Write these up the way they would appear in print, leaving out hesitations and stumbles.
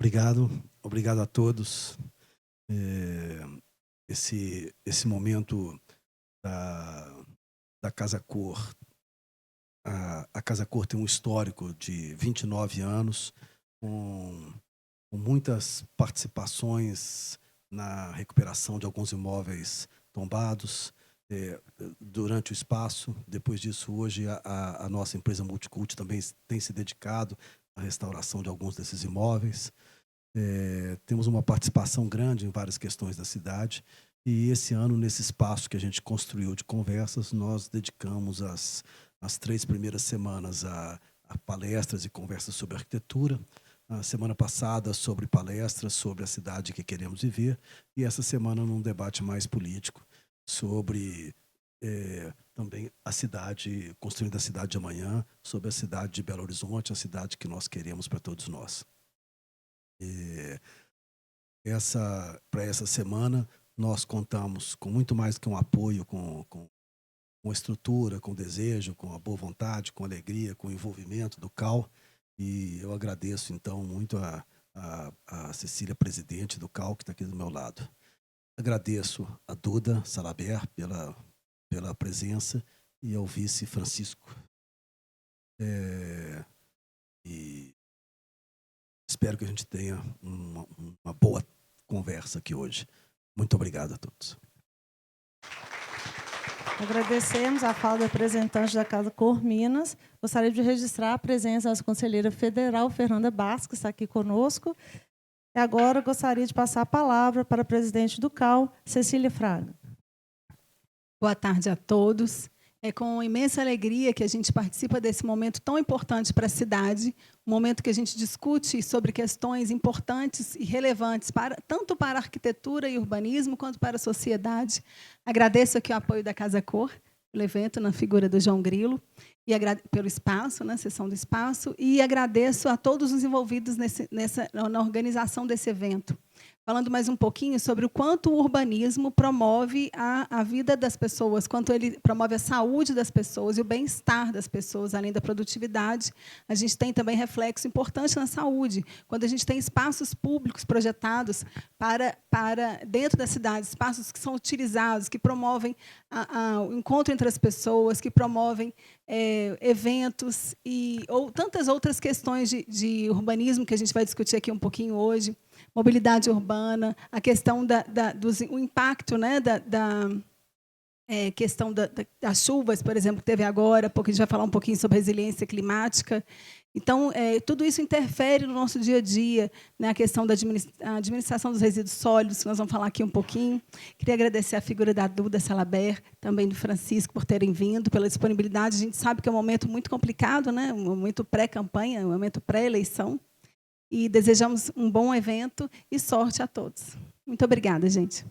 Obrigado, obrigado a todos. Esse momento da Casa Cor, a Casa Cor tem um histórico de 29 anos, com muitas participações na recuperação de alguns imóveis tombados durante o espaço. Depois disso, hoje, a nossa empresa Multicult também tem se dedicado à restauração de alguns desses imóveis. Temos uma participação grande em várias questões da cidade, e esse ano, nesse espaço que a gente construiu de conversas, nós dedicamos as 3 primeiras semanas a palestras e conversas sobre arquitetura, a semana passada sobre palestras sobre a cidade que queremos viver, e essa semana num debate mais político sobre também a cidade, construindo a cidade de amanhã, sobre a cidade de Belo Horizonte, a cidade que nós queremos para todos nós. Para essa semana, nós contamos com muito mais que um apoio, com estrutura, com desejo, com a boa vontade, com alegria, com o envolvimento do CAL. E eu agradeço, então, muito a Cecília, presidente do CAL, que está aqui do meu lado. Agradeço a Duda Salabert pela presença e ao vice Francisco. E espero que a gente tenha uma boa conversa aqui hoje. Muito obrigado a todos. Agradecemos a fala do representante da Casa Cor Minas. Gostaria de registrar a presença da conselheira federal, Fernanda Bastos, que está aqui conosco. E agora gostaria de passar a palavra para a presidente do CAL, Cecília Fraga. Boa tarde a todos. É com imensa alegria que a gente participa desse momento tão importante para a cidade, um momento que a gente discute sobre questões importantes e relevantes tanto para a arquitetura e urbanismo quanto para a sociedade. Agradeço aqui o apoio da Casa Cor, pelo evento, na figura do João Grilo, e pelo espaço, na sessão do espaço, e agradeço a todos os envolvidos na organização desse evento. Falando mais um pouquinho sobre o quanto o urbanismo promove a vida das pessoas, quanto ele promove a saúde das pessoas e o bem-estar das pessoas, além da produtividade. A gente tem também reflexo importante na saúde, quando a gente tem espaços públicos projetados para dentro da cidade, espaços que são utilizados, que promovem o encontro entre as pessoas, que promovem eventos ou tantas outras questões de urbanismo que a gente vai discutir aqui um pouquinho hoje. Mobilidade urbana, a questão o impacto, né, questão das chuvas, por exemplo, que teve agora, porque a gente vai falar um pouquinho sobre resiliência climática. Então, tudo isso interfere no nosso dia a dia, né, a questão da administração dos resíduos sólidos, que nós vamos falar aqui um pouquinho. Queria agradecer a figura da Duda Salabert, também do Francisco, por terem vindo, pela disponibilidade. A gente sabe que é um momento muito complicado, né, um momento pré-campanha, um momento pré-eleição. E desejamos um bom evento e sorte a todos. Muito obrigada, gente.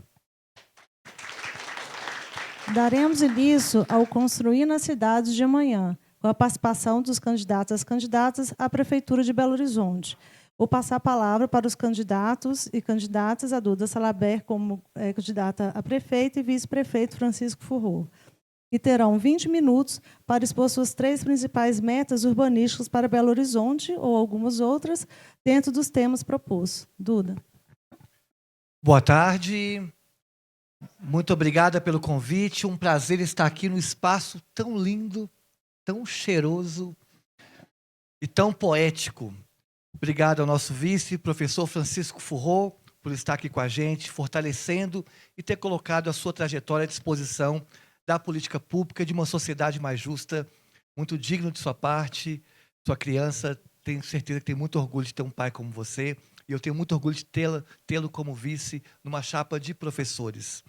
Daremos início ao Construir na Cidade de Amanhã, com a participação dos candidatos e as candidatas à Prefeitura de Belo Horizonte. Vou passar a palavra para os candidatos e candidatas, a Duda Salabert como candidata a prefeito e vice-prefeito Francisco Furró, que terão 20 minutos para expor suas 3 principais metas urbanísticas para Belo Horizonte, ou algumas outras, dentro dos temas propostos. Duda. Boa tarde. Muito obrigada pelo convite. Um prazer estar aqui no espaço tão lindo, tão cheiroso e tão poético. Obrigado ao nosso vice, professor Francisco Furró, por estar aqui com a gente, fortalecendo e ter colocado a sua trajetória à disposição da política pública, de uma sociedade mais justa, muito digno de sua parte. Sua criança, tenho certeza que tem muito orgulho de ter um pai como você, e eu tenho muito orgulho de tê-lo como vice numa chapa de professores.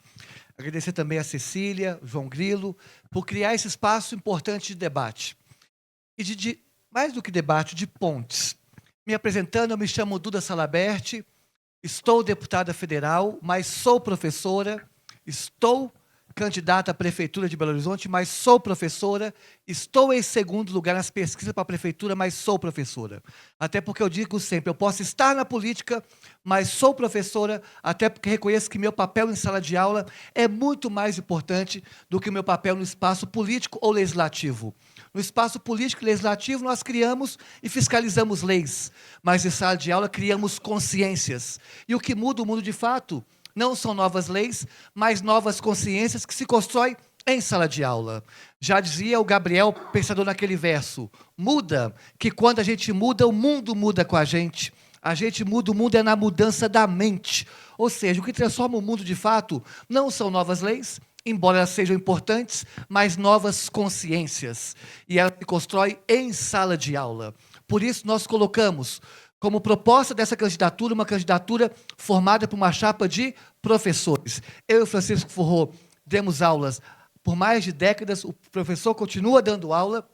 Agradecer também a Cecília, João Grilo, por criar esse espaço importante de debate. E mais do que debate, de pontes. Me apresentando, eu me chamo Duda Salabert, estou deputada federal, mas sou professora, estou candidata à Prefeitura de Belo Horizonte, mas sou professora. Estou em segundo lugar nas pesquisas para a Prefeitura, mas sou professora. Até porque eu digo sempre, eu posso estar na política, mas sou professora, até porque reconheço que meu papel em sala de aula é muito mais importante do que o meu papel no espaço político ou legislativo. No espaço político e legislativo, nós criamos e fiscalizamos leis, mas em sala de aula criamos consciências. E o que muda o mundo de fato não são novas leis, mas novas consciências que se constroem em sala de aula. Já dizia o Gabriel, pensador naquele verso, muda, que quando a gente muda, o mundo muda com a gente. A gente muda, o mundo é na mudança da mente. Ou seja, o que transforma o mundo de fato não são novas leis, embora elas sejam importantes, mas novas consciências. E ela se constrói em sala de aula. Por isso, nós colocamos como proposta dessa candidatura, uma candidatura formada por uma chapa de professores. Eu e o Francisco Forró demos aulas por mais de décadas, o professor continua dando aula,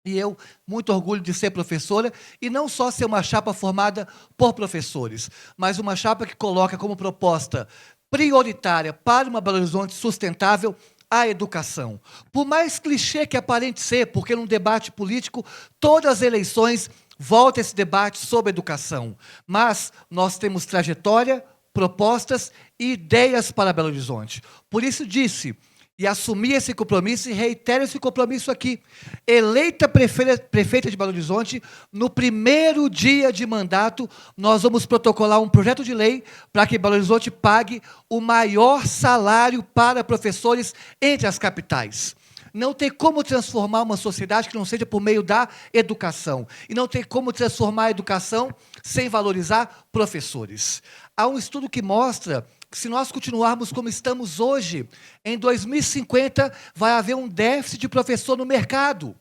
e eu, muito orgulho de ser professora, e não só ser uma chapa formada por professores, mas uma chapa que coloca como proposta prioritária para uma Belo Horizonte sustentável a educação. Por mais clichê que aparente ser, porque num debate político, todas as eleições volta esse debate sobre educação. Mas nós temos trajetória, propostas e ideias para Belo Horizonte. Por isso disse, e assumi esse compromisso e reitero esse compromisso aqui. Eleita prefeita de Belo Horizonte, no primeiro dia de mandato, nós vamos protocolar um projeto de lei para que Belo Horizonte pague o maior salário para professores entre as capitais. Não tem como transformar uma sociedade que não seja por meio da educação. E não tem como transformar a educação sem valorizar professores. Há um estudo que mostra que se nós continuarmos como estamos hoje, em 2050 vai haver um déficit de professor no mercado.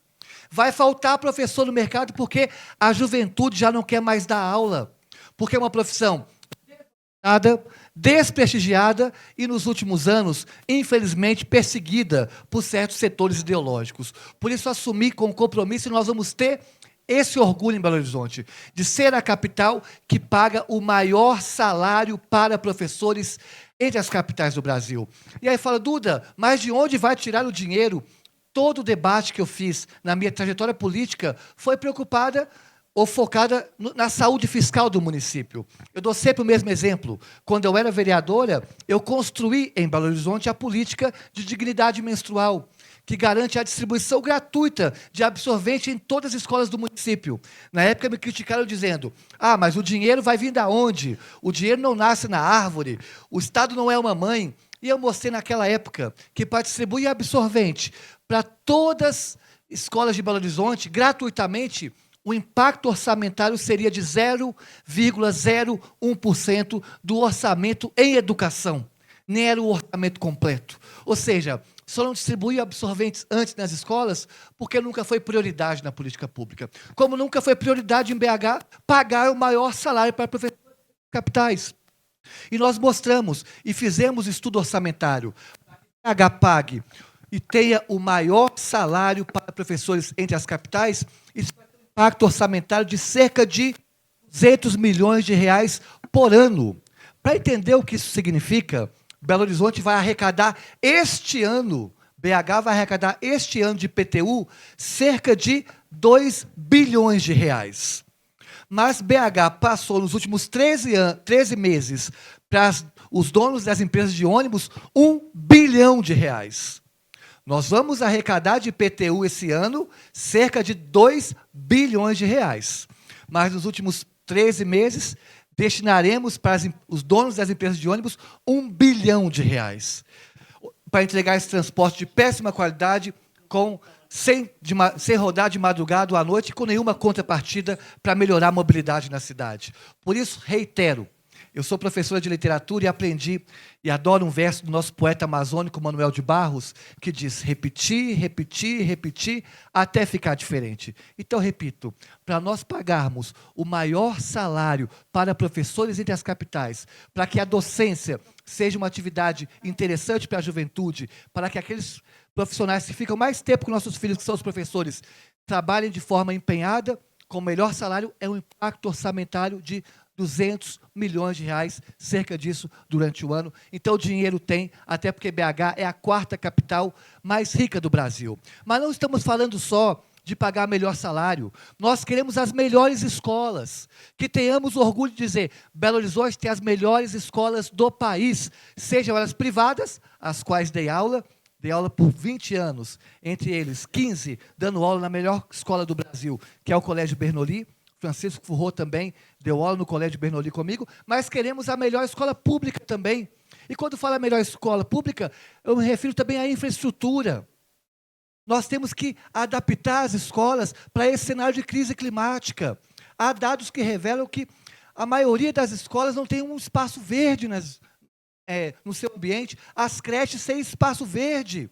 Vai faltar professor no mercado porque a juventude já não quer mais dar aula. Porque é uma profissão desprestigiada e, nos últimos anos, infelizmente, perseguida por certos setores ideológicos. Por isso, assumi com compromisso e nós vamos ter esse orgulho em Belo Horizonte, de ser a capital que paga o maior salário para professores entre as capitais do Brasil. E aí fala, Duda, mas de onde vai tirar o dinheiro? Todo o debate que eu fiz na minha trajetória política foi preocupada ou focada na saúde fiscal do município. Eu dou sempre o mesmo exemplo. Quando eu era vereadora, eu construí em Belo Horizonte a política de dignidade menstrual, que garante a distribuição gratuita de absorvente em todas as escolas do município. Na época me criticaram dizendo, mas o dinheiro vai vir de onde? O dinheiro não nasce na árvore, o Estado não é uma mãe. E eu mostrei naquela época que para distribuir absorvente para todas as escolas de Belo Horizonte, gratuitamente, o impacto orçamentário seria de 0,01% do orçamento em educação. Nem era o orçamento completo. Ou seja, só não distribuía absorventes antes nas escolas porque nunca foi prioridade na política pública. Como nunca foi prioridade em BH pagar o maior salário para professores capitais. E nós mostramos e fizemos estudo orçamentário. BH pague e tenha o maior salário para professores entre as capitais, isso vai ter um impacto orçamentário de cerca de 200 milhões de reais por ano. Para entender o que isso significa, Belo Horizonte vai arrecadar este ano, BH vai arrecadar este ano de IPTU, cerca de 2 bilhões de reais. Mas BH passou nos últimos 13 meses para os donos das empresas de ônibus 1 bilhão de reais. Nós vamos arrecadar de IPTU esse ano cerca de 2 bilhões de reais. Mas nos últimos 13 meses, destinaremos para os donos das empresas de ônibus 1 bilhão de reais para entregar esse transporte de péssima qualidade, sem rodar de madrugada ou à noite, com nenhuma contrapartida para melhorar a mobilidade na cidade. Por isso, reitero, eu sou professora de literatura e aprendi, e adoro um verso do nosso poeta amazônico, Manuel de Barros, que diz, repetir, repetir, repetir, até ficar diferente. Então, repito, para nós pagarmos o maior salário para professores entre as capitais, para que a docência seja uma atividade interessante para a juventude, para que aqueles profissionais que ficam mais tempo com nossos filhos, que são os professores, trabalhem de forma empenhada, com o melhor salário, é um impacto orçamentário de 200 milhões de reais, cerca disso, durante o ano. Então, o dinheiro tem, até porque BH é a 4ª capital mais rica do Brasil. Mas não estamos falando só de pagar melhor salário. Nós queremos as melhores escolas, que tenhamos orgulho de dizer, Belo Horizonte tem as melhores escolas do país, sejam elas privadas, as quais dei aula por 20 anos, entre eles 15, dando aula na melhor escola do Brasil, que é o Colégio Bernoulli. Francisco Furró também deu aula no Colégio Bernoulli comigo, mas queremos a melhor escola pública também. E quando falo a melhor escola pública, eu me refiro também à infraestrutura. Nós temos que adaptar as escolas para esse cenário de crise climática. Há dados que revelam que a maioria das escolas não tem um espaço verde no seu ambiente, as creches sem espaço verde.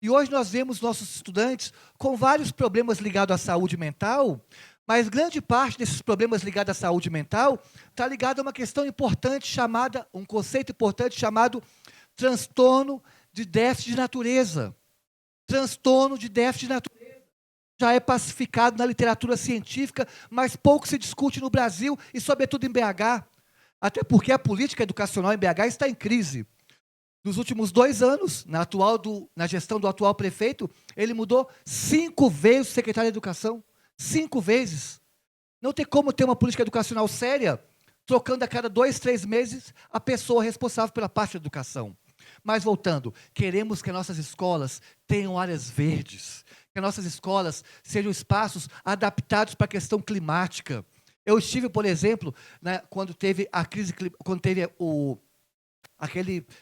E hoje nós vemos nossos estudantes com vários problemas ligados à saúde mental, mas grande parte desses problemas ligados à saúde mental está ligado a uma questão importante um conceito importante chamado transtorno de déficit de natureza. Transtorno de déficit de natureza. Já é pacificado na literatura científica, mas pouco se discute no Brasil e, sobretudo, em BH. Até porque a política educacional em BH está em crise. Nos últimos 2 anos, na gestão do atual prefeito, ele mudou 5 vezes o secretário de Educação. 5 vezes. Não tem como ter uma política educacional séria, trocando a cada 2, 3 meses a pessoa responsável pela parte da educação. Mas, voltando, queremos que nossas escolas tenham áreas verdes, que nossas escolas sejam espaços adaptados para a questão climática. Eu estive, por exemplo, quando teve a crise, quando teve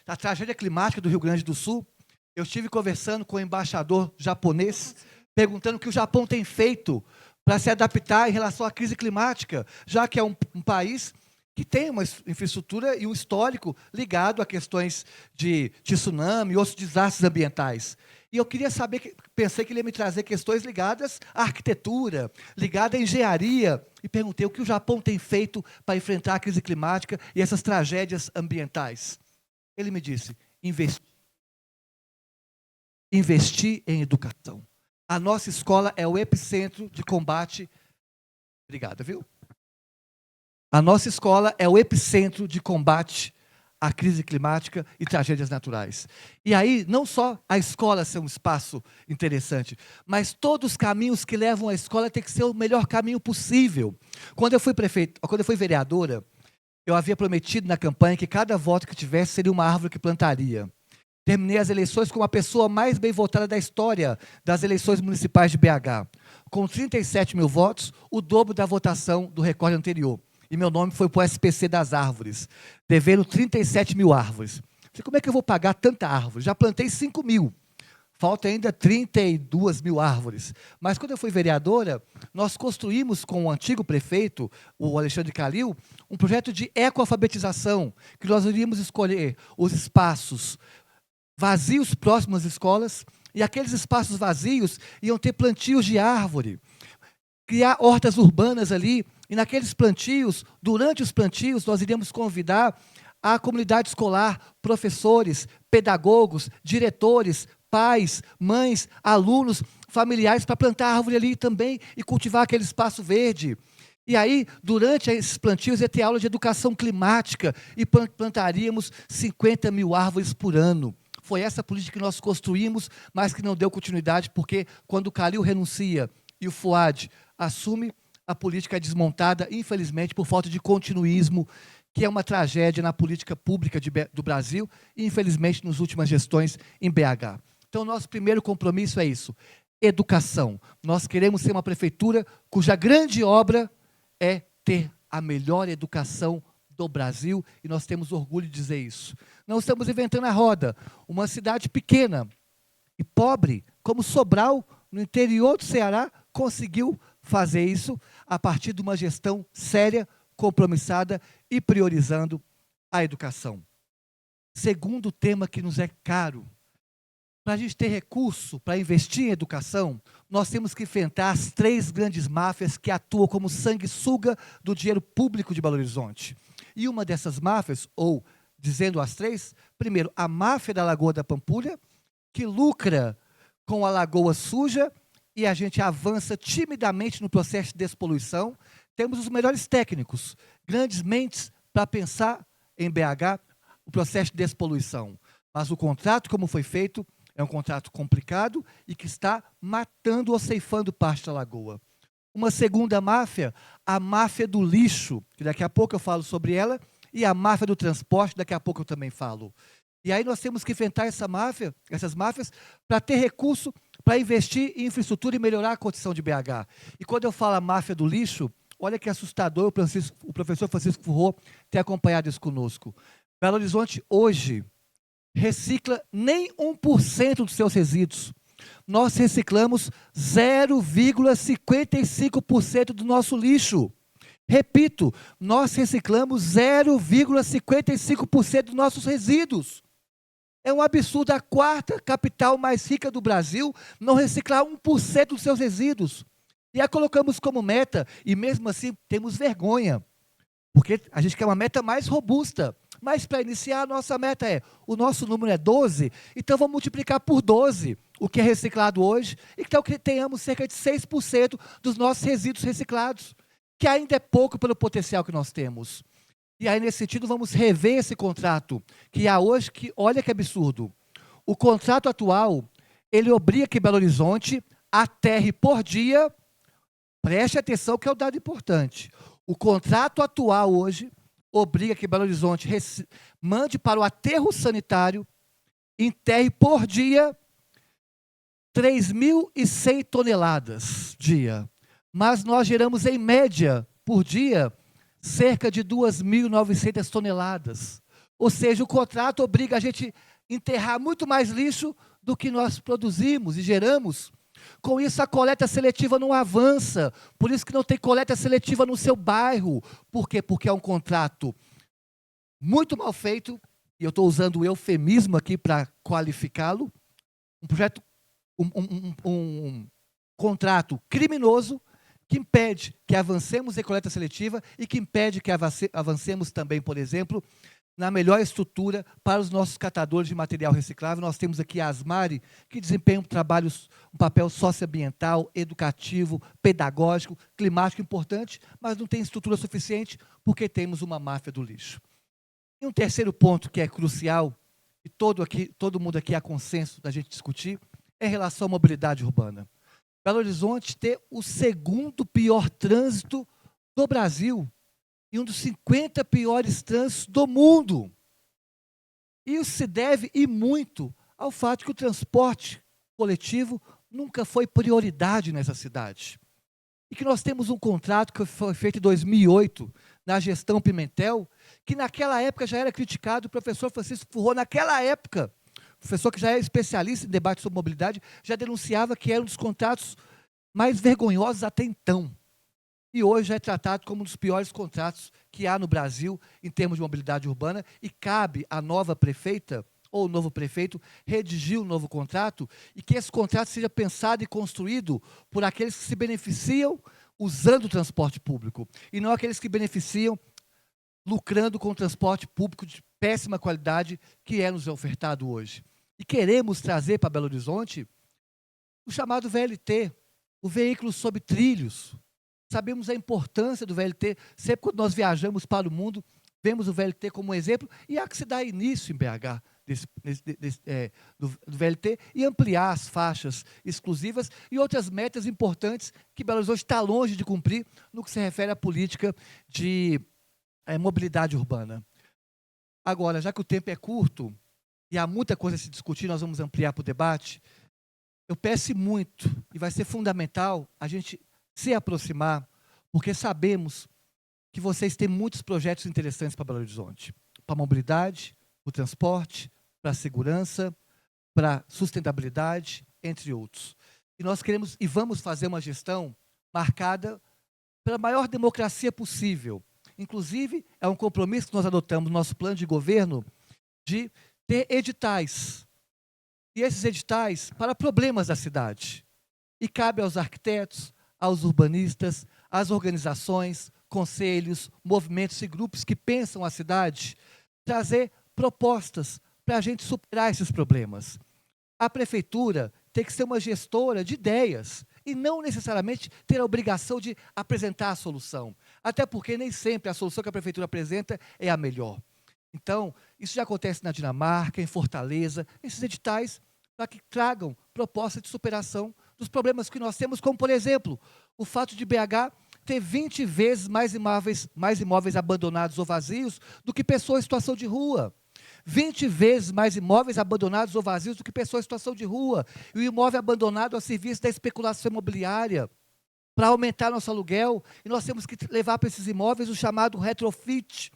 a tragédia climática do Rio Grande do Sul, eu estive conversando com o embaixador japonês, perguntando o que o Japão tem feito para se adaptar em relação à crise climática, já que é um país que tem uma infraestrutura e um histórico ligado a questões de tsunami e outros desastres ambientais. E eu queria saber, pensei que ele ia me trazer questões ligadas à arquitetura, ligadas à engenharia, e perguntei o que o Japão tem feito para enfrentar a crise climática e essas tragédias ambientais. Ele me disse, investir em educação. A nossa escola é o epicentro de combate. Obrigada, viu? A nossa escola é o epicentro de combate à crise climática e tragédias naturais. E aí, não só a escola ser um espaço interessante, mas todos os caminhos que levam à escola têm que ser o melhor caminho possível. Quando eu fui vereadora, eu havia prometido na campanha que cada voto que tivesse seria uma árvore que plantaria. Terminei as eleições como a pessoa mais bem votada da história das eleições municipais de BH. Com 37 mil votos, o dobro da votação do recorde anterior. E meu nome foi para o SPC das árvores, devendo 37 mil árvores. Falei, como é que eu vou pagar tanta árvore? Já plantei 5 mil. Falta ainda 32 mil árvores. Mas quando eu fui vereadora, nós construímos com o antigo prefeito, o Alexandre Calil, um projeto de ecoalfabetização, que nós iríamos escolher os espaços vazios próximos às escolas, e aqueles espaços vazios iam ter plantios de árvore, criar hortas urbanas ali, e naqueles plantios, durante os plantios, nós iríamos convidar a comunidade escolar, professores, pedagogos, diretores, pais, mães, alunos, familiares, para plantar árvore ali também e cultivar aquele espaço verde. E aí, durante esses plantios, ia ter aula de educação climática e plantaríamos 50 mil árvores por ano. Foi essa política que nós construímos, mas que não deu continuidade, porque quando o Calil renuncia e o Fuad assume, a política é desmontada, infelizmente, por falta de continuismo, que é uma tragédia na política pública do Brasil e, infelizmente, nas últimas gestões em BH. Então, nosso primeiro compromisso é isso, educação. Nós queremos ser uma prefeitura cuja grande obra é ter a melhor educação do Brasil, e nós temos orgulho de dizer isso. Não estamos inventando a roda. Uma cidade pequena e pobre, como Sobral, no interior do Ceará, conseguiu fazer isso a partir de uma gestão séria, compromissada e priorizando a educação. Segundo tema que nos é caro, para a gente ter recurso para investir em educação, nós temos que enfrentar as 3 grandes máfias que atuam como sanguessuga do dinheiro público de Belo Horizonte. E uma dessas máfias, ou dizendo as 3, primeiro, a máfia da Lagoa da Pampulha, que lucra com a lagoa suja, e a gente avança timidamente no processo de despoluição. temos os melhores técnicos, grandes mentes para pensar em BH o processo de despoluição. Mas o contrato, como foi feito, é um contrato complicado e que está matando ou ceifando parte da lagoa. Uma segunda máfia, a máfia do lixo, que daqui a pouco eu falo sobre ela, e a máfia do transporte, daqui a pouco eu também falo. E aí nós temos que enfrentar essas máfias, para ter recurso para investir em infraestrutura e melhorar a condição de BH. E quando eu falo a máfia do lixo, olha que assustador o professor Francisco Furró ter acompanhado isso conosco. Belo Horizonte, hoje, recicla nem 1% dos seus resíduos. Nós reciclamos 0,55% do nosso lixo. Repito, nós reciclamos 0,55% dos nossos resíduos. É um absurdo, a quarta capital mais rica do Brasil não reciclar 1% dos seus resíduos. E a colocamos como meta, e mesmo assim temos vergonha, porque a gente quer uma meta mais robusta. Mas para iniciar, a nossa meta o nosso número é 12, então vamos multiplicar por 12 o que é reciclado hoje, então que tenhamos cerca de 6% dos nossos resíduos reciclados, que ainda é pouco pelo potencial que nós temos. E aí, nesse sentido, vamos rever esse contrato, que há hoje, que olha que absurdo. O contrato atual, ele obriga que Belo Horizonte aterre por dia, preste atenção que é um dado importante, o contrato atual hoje obriga que Belo Horizonte mande para o aterro sanitário, enterre por dia 3.100 toneladas dia. Mas nós geramos, em média, por dia, cerca de 2.900 toneladas. Ou seja, o contrato obriga a gente a enterrar muito mais lixo do que nós produzimos e geramos. Com isso, a coleta seletiva não avança. Por isso que não tem coleta seletiva no seu bairro. Por quê? Porque é um contrato muito mal feito, e eu estou usando o eufemismo aqui para qualificá-lo, um contrato criminoso, que impede que avancemos em coleta seletiva e que impede que avancemos também, por exemplo, na melhor estrutura para os nossos catadores de material reciclável. Nós temos aqui a Asmari, que desempenha um papel socioambiental, educativo, pedagógico, climático importante, mas não tem estrutura suficiente porque temos uma máfia do lixo. E um terceiro ponto que é crucial, e todo mundo aqui há consenso da gente discutir, é em relação à mobilidade urbana. Belo Horizonte tem o segundo pior trânsito do Brasil e um dos 50 piores trânsitos do mundo. Isso se deve, e muito, ao fato que o transporte coletivo nunca foi prioridade nessa cidade. E que nós temos um contrato que foi feito em 2008, na gestão Pimentel, que naquela época já era criticado, o professor Francisco Furró, naquela época, professor que já é especialista em debate sobre mobilidade, já denunciava que era um dos contratos mais vergonhosos até então. E hoje é tratado como um dos piores contratos que há no Brasil em termos de mobilidade urbana, e cabe à nova prefeita ou o novo prefeito redigir um novo contrato, e que esse contrato seja pensado e construído por aqueles que se beneficiam usando o transporte público, e não aqueles que beneficiam lucrando com o transporte público de péssima qualidade que é nos ofertado hoje. E queremos trazer para Belo Horizonte o chamado VLT, o veículo sob trilhos. Sabemos a importância do VLT, sempre quando nós viajamos para o mundo, vemos o VLT como um exemplo, e há que se dar início em BH do VLT e ampliar as faixas exclusivas e outras metas importantes que Belo Horizonte está longe de cumprir no que se refere à política de mobilidade urbana. Agora, já que o tempo é curto e há muita coisa a se discutir, nós vamos ampliar para o debate, eu peço muito, e vai ser fundamental, a gente se aproximar, porque sabemos que vocês têm muitos projetos interessantes para Belo Horizonte, para a mobilidade, para o transporte, para a segurança, para a sustentabilidade, entre outros. E nós queremos e vamos fazer uma gestão marcada pela maior democracia possível. Inclusive, é um compromisso que nós adotamos no nosso plano de governo de ter editais. E esses editais para problemas da cidade. E cabe aos arquitetos, aos urbanistas, às organizações, conselhos, movimentos e grupos que pensam a cidade, trazer propostas para a gente superar esses problemas. A prefeitura tem que ser uma gestora de ideias e não necessariamente ter a obrigação de apresentar a solução. Até porque nem sempre a solução que a prefeitura apresenta é a melhor. Então, isso já acontece na Dinamarca, em Fortaleza, esses editais para que tragam propostas de superação dos problemas que nós temos, como, por exemplo, o fato de BH ter 20 vezes mais imóveis abandonados ou vazios do que pessoas em situação de rua. 20 vezes mais imóveis abandonados ou vazios do que pessoas em situação de rua. E o imóvel abandonado a serviço da especulação imobiliária. Para aumentar nosso aluguel, e nós temos que levar para esses imóveis o chamado retrofit,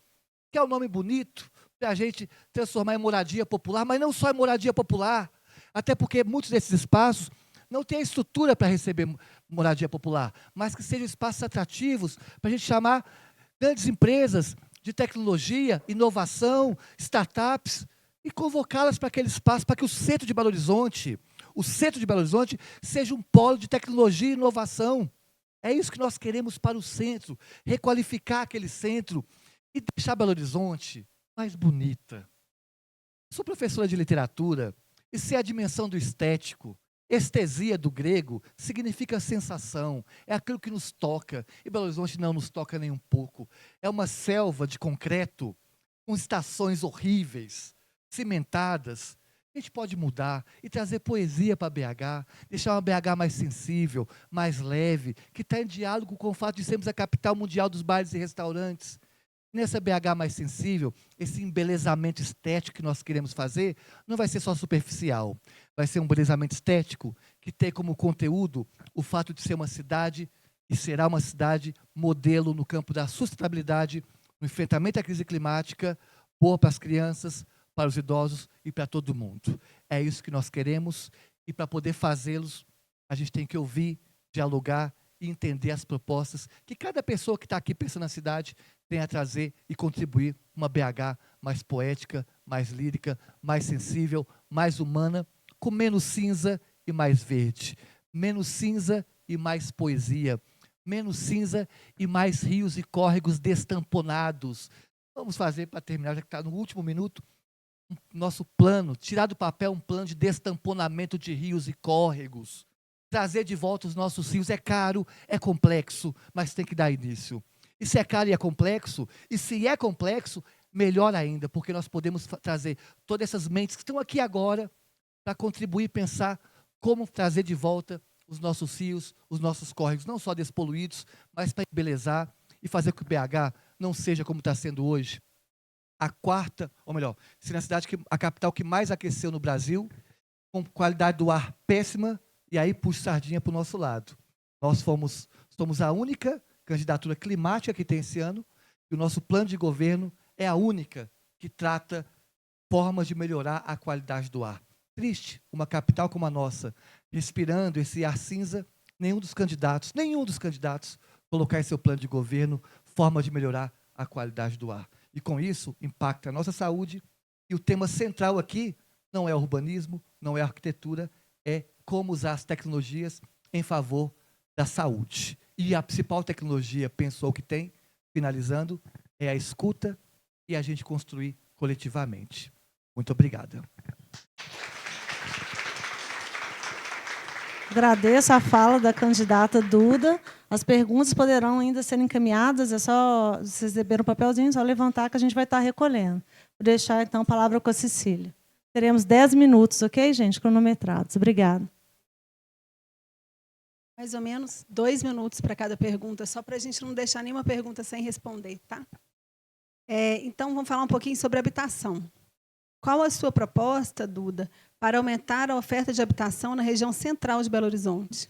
que é um nome bonito, para a gente transformar em moradia popular, mas não só em moradia popular, até porque muitos desses espaços não têm a estrutura para receber moradia popular, mas que sejam espaços atrativos para a gente chamar grandes empresas de tecnologia, inovação, startups, e convocá-las para aquele espaço, para que o centro de Belo Horizonte seja um polo de tecnologia e inovação. É isso que nós queremos para o centro, requalificar aquele centro e deixar Belo Horizonte mais bonita. Sou professora de literatura, e se é a dimensão do estético, estesia do grego, significa sensação, é aquilo que nos toca, e Belo Horizonte não nos toca nem um pouco. É uma selva de concreto, com estações horríveis, cimentadas. A gente pode mudar e trazer poesia para BH, deixar uma BH mais sensível, mais leve, que está em diálogo com o fato de sermos a capital mundial dos bares e restaurantes. Nessa BH mais sensível, esse embelezamento estético que nós queremos fazer não vai ser só superficial, vai ser um embelezamento estético que tem como conteúdo o fato de ser uma cidade, e será uma cidade modelo no campo da sustentabilidade, no enfrentamento à crise climática, boa para as crianças, para os idosos e para todo mundo. É isso que nós queremos, e para poder fazê-los, a gente tem que ouvir, dialogar e entender as propostas que cada pessoa que está aqui pensando na cidade tem a trazer e contribuir uma BH mais poética, mais lírica, mais sensível, mais humana, com menos cinza e mais verde, menos cinza e mais poesia, menos cinza e mais rios e córregos destamponados. Vamos fazer, para terminar, já que está no último minuto, nosso plano, tirar do papel um plano de destamponamento de rios e córregos, trazer de volta os nossos rios. É caro, é complexo, mas tem que dar início. E se é caro e é complexo, melhor ainda, porque nós podemos trazer todas essas mentes que estão aqui agora para contribuir e pensar como trazer de volta os nossos rios, os nossos córregos, não só despoluídos, mas para embelezar e fazer com que o BH não seja como está sendo hoje, a quarta, ou melhor, ser a capital que mais aqueceu no Brasil, com qualidade do ar péssima, e aí puxa sardinha para o nosso lado. Nós somos a única candidatura climática que tem esse ano, e o nosso plano de governo é a única que trata formas de melhorar a qualidade do ar. Triste, uma capital como a nossa, respirando esse ar cinza, nenhum dos candidatos colocar em seu plano de governo forma de melhorar a qualidade do ar. E com isso, impacta a nossa saúde, e o tema central aqui não é urbanismo, não é arquitetura, é como usar as tecnologias em favor da saúde. E a principal tecnologia, pensou que tem, finalizando, é a escuta e a gente construir coletivamente. Muito obrigada. Agradeço a fala da candidata Duda. As perguntas poderão ainda ser encaminhadas, é só, vocês receberam o papelzinho, só levantar que a gente vai estar recolhendo. Vou deixar, então, a palavra com a Cecília. Teremos 10 minutos, ok, gente? Cronometrados. Obrigada. Mais ou menos 2 minutos para cada pergunta, só para a gente não deixar nenhuma pergunta sem responder, tá? Então, vamos falar um pouquinho sobre habitação. Qual a sua proposta, Duda, para aumentar a oferta de habitação na região central de Belo Horizonte?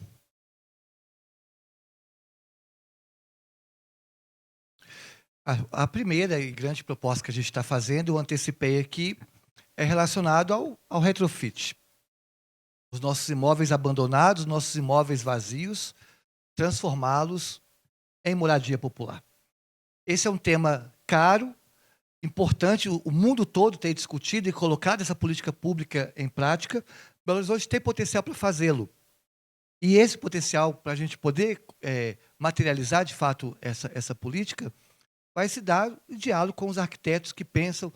A primeira e grande proposta que a gente está fazendo, eu antecipei aqui, é relacionado ao retrofit. Os nossos imóveis abandonados, nossos imóveis vazios, transformá-los em moradia popular. Esse é um tema caro, importante, o mundo todo tem discutido e colocado essa política pública em prática. Belo Horizonte tem potencial para fazê-lo. E esse potencial, para a gente poder materializar, de fato, essa política, vai se dar em diálogo com os arquitetos que pensam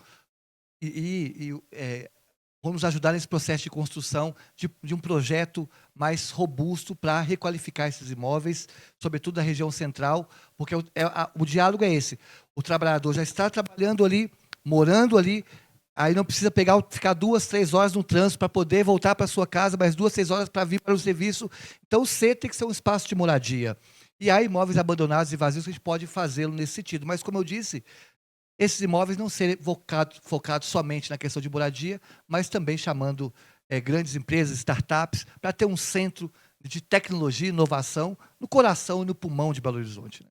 vão nos ajudar nesse processo de construção de um projeto mais robusto para requalificar esses imóveis, sobretudo na região central, porque o diálogo é esse. O trabalhador já está trabalhando ali, morando ali, aí não precisa ficar 2, 3 horas no trânsito para poder voltar para a sua casa, mais 2, 3 horas para vir para o serviço. Então, o C tem que ser um espaço de moradia. E há imóveis abandonados e vazios que a gente pode fazê-lo nesse sentido. Mas, como eu disse, esses imóveis não serem focados somente na questão de moradia, mas também chamando grandes empresas, startups, para ter um centro de tecnologia e inovação no coração e no pulmão de Belo Horizonte.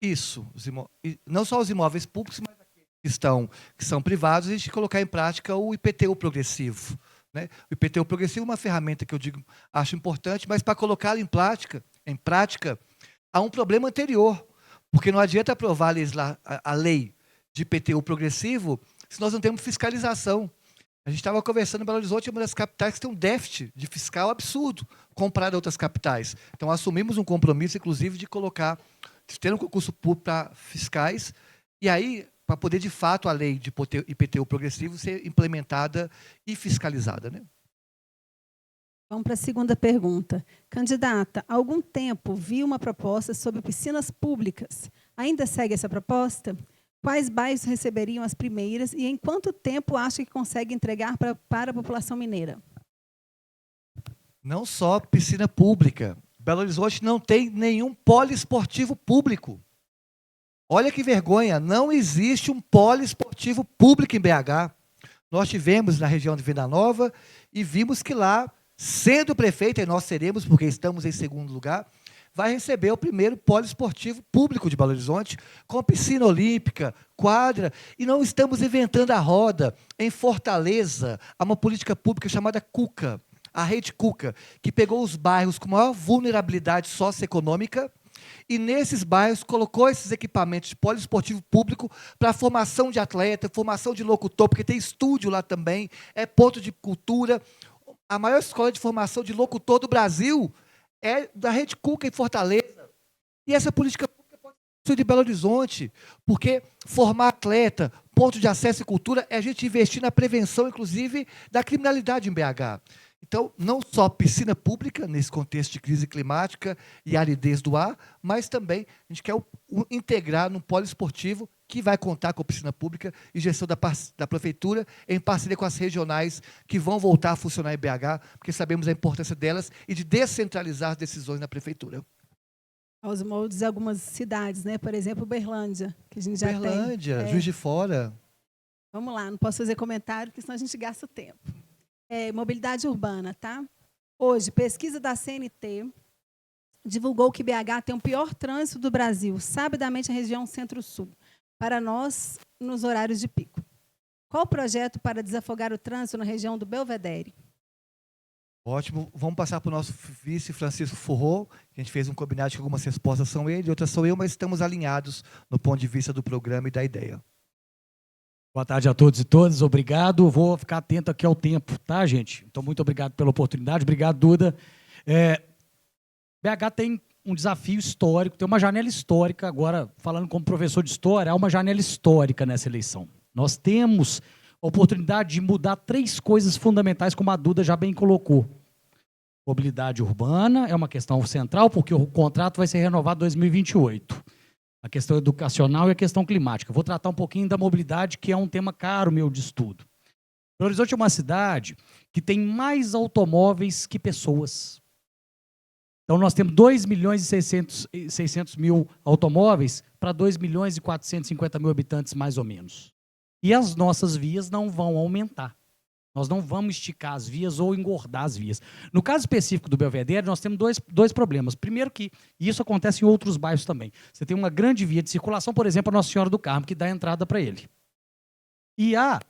Isso. Não só os imóveis públicos, mas aqueles que são privados, a gente colocar em prática o IPTU progressivo. Né? O IPTU progressivo é uma ferramenta que eu acho importante, mas para colocá-la em prática, há um problema anterior, porque não adianta aprovar a lei de IPTU progressivo se nós não temos fiscalização. A gente estava conversando em Belo Horizonte, é uma das capitais que tem um déficit de fiscal absurdo comparado a outras capitais. Então, assumimos um compromisso, inclusive, de ter um concurso público para fiscais, e aí, para poder, de fato, a lei de IPTU progressivo ser implementada e fiscalizada. Né? Vamos para a segunda pergunta. Candidata, há algum tempo vi uma proposta sobre piscinas públicas. Ainda segue essa proposta? Quais bairros receberiam as primeiras e em quanto tempo acha que consegue entregar para a população mineira? Não só piscina pública. Belo Horizonte não tem nenhum poliesportivo público. Olha que vergonha, não existe um poliesportivo público em BH. Nós tivemos na região de Venda Nova e vimos que lá, sendo prefeito, e nós seremos, porque estamos em segundo lugar, vai receber o primeiro poliesportivo público de Belo Horizonte, com piscina olímpica, quadra, e não estamos inventando a roda. Em Fortaleza, há uma política pública chamada Cuca, a Rede Cuca, que pegou os bairros com maior vulnerabilidade socioeconômica e, nesses bairros, colocou esses equipamentos de poliesportivo público para formação de atleta, formação de locutor, porque tem estúdio lá também, é ponto de cultura. A maior escola de formação de locutor do Brasil é da Rede Cuca, em Fortaleza. E essa política pública pode ser de Belo Horizonte, porque formar atleta, ponto de acesso e cultura, é a gente investir na prevenção, inclusive, da criminalidade em BH. Então, não só piscina pública, nesse contexto de crise climática e aridez do ar, mas também a gente quer integrar num poliesportivo que vai contar com a piscina pública e gestão da prefeitura, em parceria com as regionais, que vão voltar a funcionar em BH, porque sabemos a importância delas e de descentralizar as decisões na prefeitura. Aos moldes de algumas cidades, né? Por exemplo, Uberlândia, que a gente já tem. Uberlândia, Juiz de Fora. Vamos lá, não posso fazer comentário, porque senão a gente gasta tempo. Mobilidade urbana, tá? Hoje, pesquisa da CNT divulgou que BH tem o pior trânsito do Brasil, sabidamente a região Centro-Sul, para nós, nos horários de pico. Qual o projeto para desafogar o trânsito na região do Belvedere? Ótimo. Vamos passar para o nosso vice, Francisco Forró. A gente fez um combinado que algumas respostas são ele, outras sou eu, mas estamos alinhados no ponto de vista do programa e da ideia. Boa tarde a todos e todas, obrigado. Vou ficar atento aqui ao tempo, tá, gente? Então, muito obrigado pela oportunidade. Obrigado, Duda. BH tem um desafio histórico, tem uma janela histórica, agora, falando como professor de história, há uma janela histórica nessa eleição. Nós temos a oportunidade de mudar 3 coisas fundamentais, como a Duda já bem colocou. Mobilidade urbana é uma questão central, porque o contrato vai ser renovado em 2028. A questão educacional e a questão climática. Vou tratar um pouquinho da mobilidade, que é um tema caro meu de estudo. Belo Horizonte é uma cidade que tem mais automóveis que pessoas. Então, nós temos 2.600.000 automóveis para 2.450.000 habitantes, mais ou menos. E as nossas vias não vão aumentar. Nós não vamos esticar as vias ou engordar as vias. No caso específico do Belvedere, nós temos dois problemas. Primeiro que, e isso acontece em outros bairros também, você tem uma grande via de circulação, por exemplo, a Nossa Senhora do Carmo, que dá entrada para ele. E há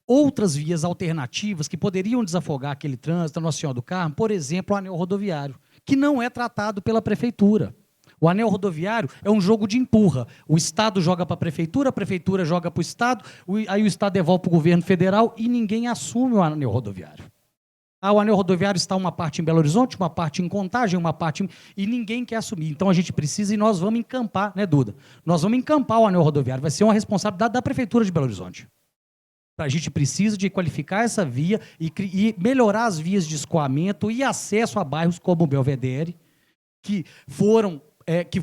outras vias alternativas que poderiam desafogar aquele trânsito, a Nossa Senhora do Carmo, por exemplo, o anel rodoviário, que não é tratado pela prefeitura. O anel rodoviário é um jogo de empurra. O Estado joga para a prefeitura joga para o Estado, aí o Estado devolve para o governo federal e ninguém assume o anel rodoviário. O anel rodoviário está uma parte em Belo Horizonte, uma parte em Contagem, uma parte e ninguém quer assumir. Então a gente precisa e nós vamos encampar, né, Duda? Nós vamos encampar o anel rodoviário, vai ser uma responsabilidade da Prefeitura de Belo Horizonte. A gente precisa de qualificar essa via e melhorar as vias de escoamento e acesso a bairros como o Belvedere, que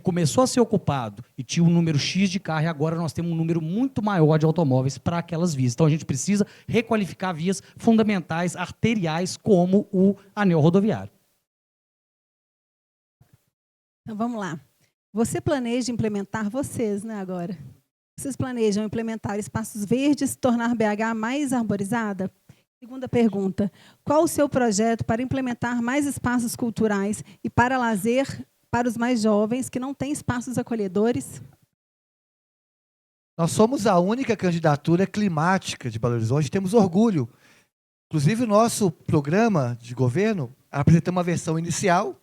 começou a ser ocupado e tinha um número X de carro, e agora nós temos um número muito maior de automóveis para aquelas vias. Então, a gente precisa requalificar vias fundamentais, arteriais, como o anel rodoviário. Então, vamos lá. Você planeja implementar, vocês, né, agora? Vocês planejam implementar espaços verdes, tornar BH mais arborizada? Segunda pergunta. Qual o seu projeto para implementar mais espaços culturais e para lazer para os mais jovens que não têm espaços acolhedores? Nós somos a única candidatura climática de Belo Horizonte, temos orgulho. Inclusive, o nosso programa de governo apresentamos uma versão inicial,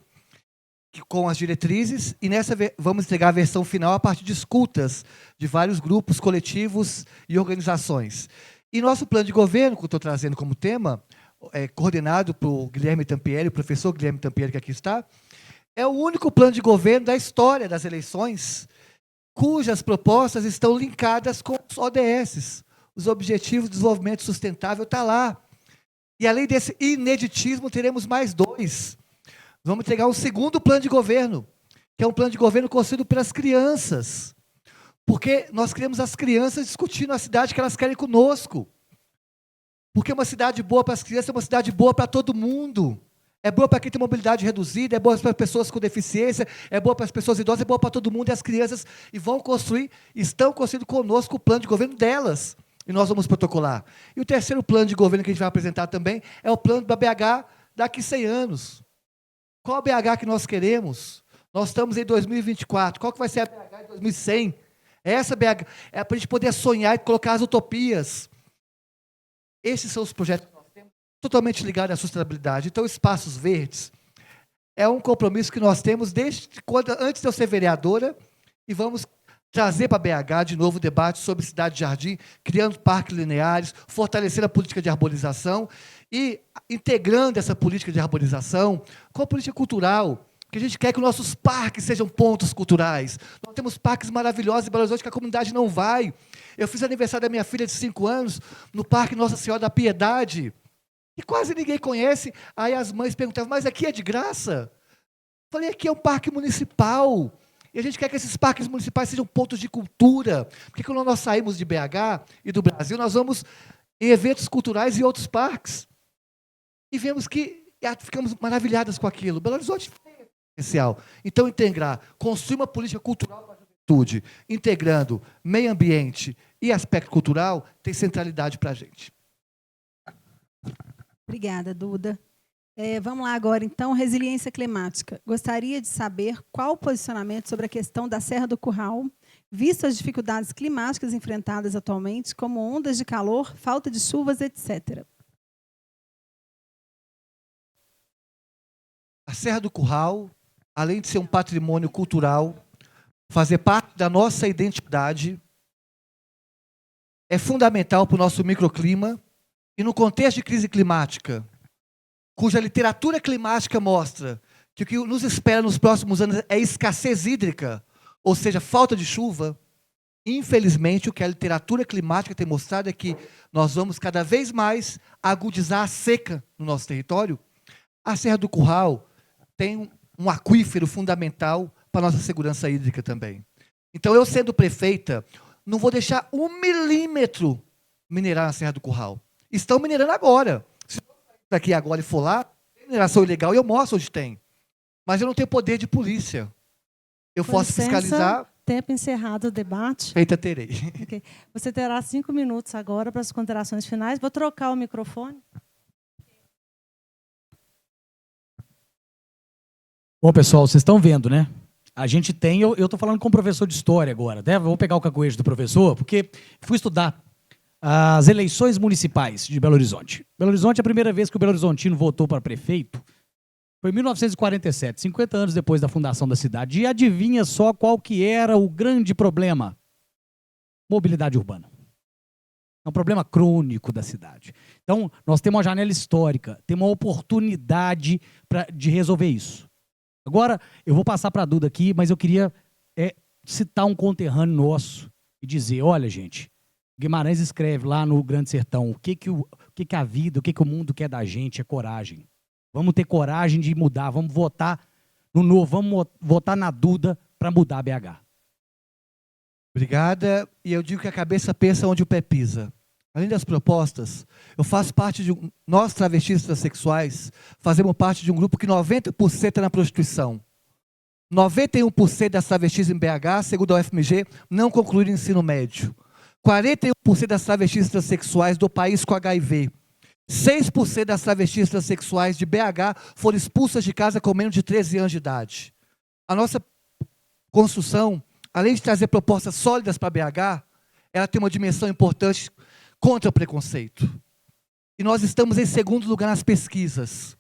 com as diretrizes, e nessa vamos entregar a versão final a partir de escutas de vários grupos, coletivos e organizações. E nosso plano de governo, que eu estou trazendo como tema, coordenado por Guilherme Tampieri, o professor Guilherme Tampieri, que aqui está, é o único plano de governo da história das eleições cujas propostas estão linkadas com os ODS, os Objetivos de Desenvolvimento Sustentável, está lá. E além desse ineditismo, teremos mais 2. Vamos entregar um segundo plano de governo, que é um plano de governo construído pelas crianças. Porque nós queremos as crianças discutindo a cidade que elas querem conosco. Porque uma cidade boa para as crianças é uma cidade boa para todo mundo. É boa para quem tem mobilidade reduzida, é boa para as pessoas com deficiência, é boa para as pessoas idosas, é boa para todo mundo, e as crianças estão construindo conosco o plano de governo delas. E nós vamos protocolar. E o terceiro plano de governo que a gente vai apresentar também é o plano da BH daqui a 100 anos. Qual a BH que nós queremos? Nós estamos em 2024. Qual que vai ser a BH em 2100? Essa BH é para a gente poder sonhar e colocar as utopias. Esses são os projetos que nós temos, totalmente ligados à sustentabilidade. Então, espaços verdes é um compromisso que nós temos antes de eu ser vereadora, e vamos trazer para BH de novo o debate sobre cidade de jardim, criando parques lineares, fortalecendo a política de arborização e integrando essa política de arborização com a política cultural, que a gente quer que os nossos parques sejam pontos culturais. Nós temos parques maravilhosos em Belo Horizonte que a comunidade não vai. Eu fiz aniversário da minha filha de 5 anos no Parque Nossa Senhora da Piedade, e quase ninguém conhece. Aí as mães perguntavam, mas aqui é de graça? Falei, aqui é um parque municipal. E a gente quer que esses parques municipais sejam pontos de cultura. Porque quando nós saímos de BH e do Brasil, nós vamos em eventos culturais e outros parques. E vemos que ficamos maravilhadas com aquilo. Belo Horizonte é essencial. Então, construir uma política cultural para a juventude, integrando meio ambiente e aspecto cultural, tem centralidade para a gente. Obrigada, Duda. Vamos lá agora, então, resiliência climática. Gostaria de saber qual o posicionamento sobre a questão da Serra do Curral, visto as dificuldades climáticas enfrentadas atualmente, como ondas de calor, falta de chuvas, etc. A Serra do Curral, além de ser um patrimônio cultural, fazer parte da nossa identidade, é fundamental para o nosso microclima, e no contexto de crise climática, cuja literatura climática mostra que o que nos espera nos próximos anos é escassez hídrica, ou seja, falta de chuva, infelizmente, o que a literatura climática tem mostrado é que nós vamos cada vez mais agudizar a seca no nosso território. A Serra do Curral tem um aquífero fundamental para a nossa segurança hídrica também. Então, eu sendo prefeita, não vou deixar 1 milímetro minerar na Serra do Curral. Estão minerando agora. Se eu sair daqui agora e for lá, tem mineração ilegal, e eu mostro onde tem. Mas eu não tenho poder de polícia. Eu Com posso licença, fiscalizar. Tempo encerrado o debate. Feita terei. Okay. Você terá 5 minutos agora para as considerações finais. Vou trocar o microfone. Bom, pessoal, vocês estão vendo, né? A gente tem... Eu estou falando com o professor de história agora, né? Vou pegar o cacuete do professor, porque fui estudar as eleições municipais de Belo Horizonte. Belo Horizonte, a primeira vez que o Belo Horizontino votou para prefeito foi em 1947, 50 anos depois da fundação da cidade. E adivinha só qual que era o grande problema? Mobilidade urbana. É um problema crônico da cidade. Então, nós temos uma janela histórica, temos uma oportunidade de resolver isso. Agora, eu vou passar para a Duda aqui, mas eu queria citar um conterrâneo nosso e dizer, olha, gente, Guimarães escreve lá no Grande Sertão, o que a vida, o que o mundo quer da gente é coragem. Vamos ter coragem de mudar, vamos votar no novo, vamos votar na Duda para mudar a BH. Obrigada. E eu digo que a cabeça pensa onde o pé pisa. Além das propostas, eu faço parte de nós travestis transexuais, fazemos parte de um grupo que 90% é na prostituição. 91% das travestis em BH, segundo a UFMG, não concluíram ensino médio. 41% das travestis transexuais do país com HIV. 6% das travestis transexuais de BH foram expulsas de casa com menos de 13 anos de idade. A nossa construção, além de trazer propostas sólidas para BH, ela tem uma dimensão importante contra o preconceito. E nós estamos em segundo lugar nas pesquisas.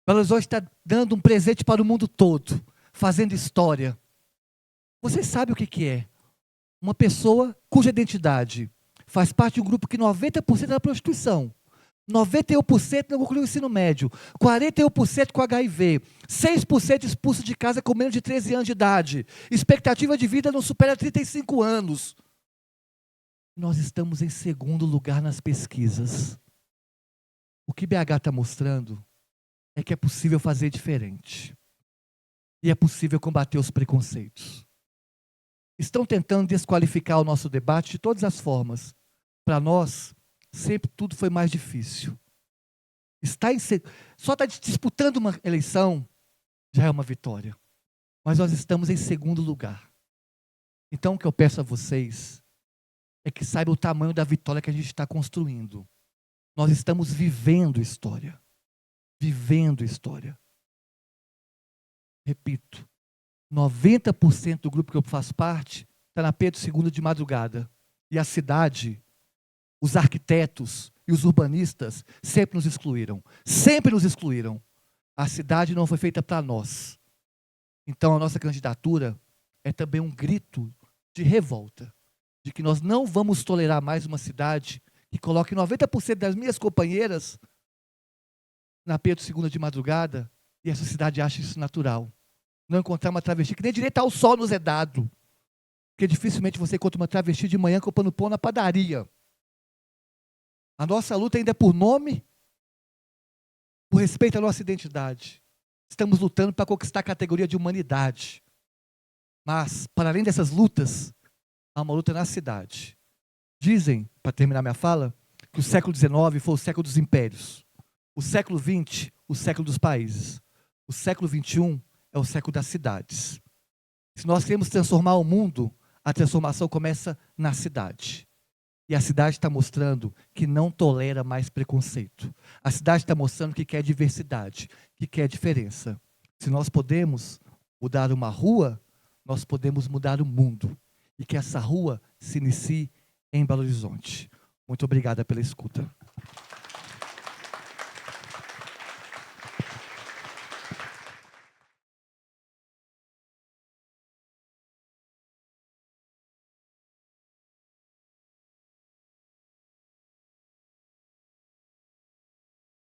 Belo Horizonte está dando um presente para o mundo todo, fazendo história. Vocês sabem o que é? Uma pessoa cuja identidade faz parte de um grupo que 90% é da prostituição, 91% não concluiu o ensino médio, 41% com HIV, 6% expulso de casa com menos de 13 anos de idade, expectativa de vida não supera 35 anos. Nós estamos em segundo lugar nas pesquisas. O que BH está mostrando é que é possível fazer diferente. E é possível combater os preconceitos. Estão tentando desqualificar o nosso debate de todas as formas. Para nós, sempre tudo foi mais difícil. Só está disputando uma eleição já é uma vitória. Mas nós estamos em segundo lugar. Então, o que eu peço a vocês é que saibam o tamanho da vitória que a gente está construindo. Nós estamos vivendo história. Vivendo história. Repito, 90% do grupo que eu faço parte está na Pedro II de madrugada. E a cidade, os arquitetos e os urbanistas sempre nos excluíram. Sempre nos excluíram. A cidade não foi feita para nós. Então a nossa candidatura é também um grito de revolta. De que nós não vamos tolerar mais uma cidade que coloque 90% das minhas companheiras na Pedro II de madrugada e essa cidade acha isso natural. Não encontrar uma travesti que nem direito ao sol nos é dado. Porque dificilmente você encontra uma travesti de manhã comprando pão na padaria. A nossa luta ainda é por nome, por respeito à nossa identidade. Estamos lutando para conquistar a categoria de humanidade. Mas, para além dessas lutas, há uma luta na cidade. Dizem, para terminar minha fala, que o século XIX foi o século dos impérios. O século XX, o século dos países. O século XXI é o século das cidades. Se nós queremos transformar o mundo, a transformação começa na cidade. E a cidade está mostrando que não tolera mais preconceito. A cidade está mostrando que quer diversidade, que quer diferença. Se nós podemos mudar uma rua, nós podemos mudar o mundo. E que essa rua se inicie em Belo Horizonte. Muito obrigada pela escuta.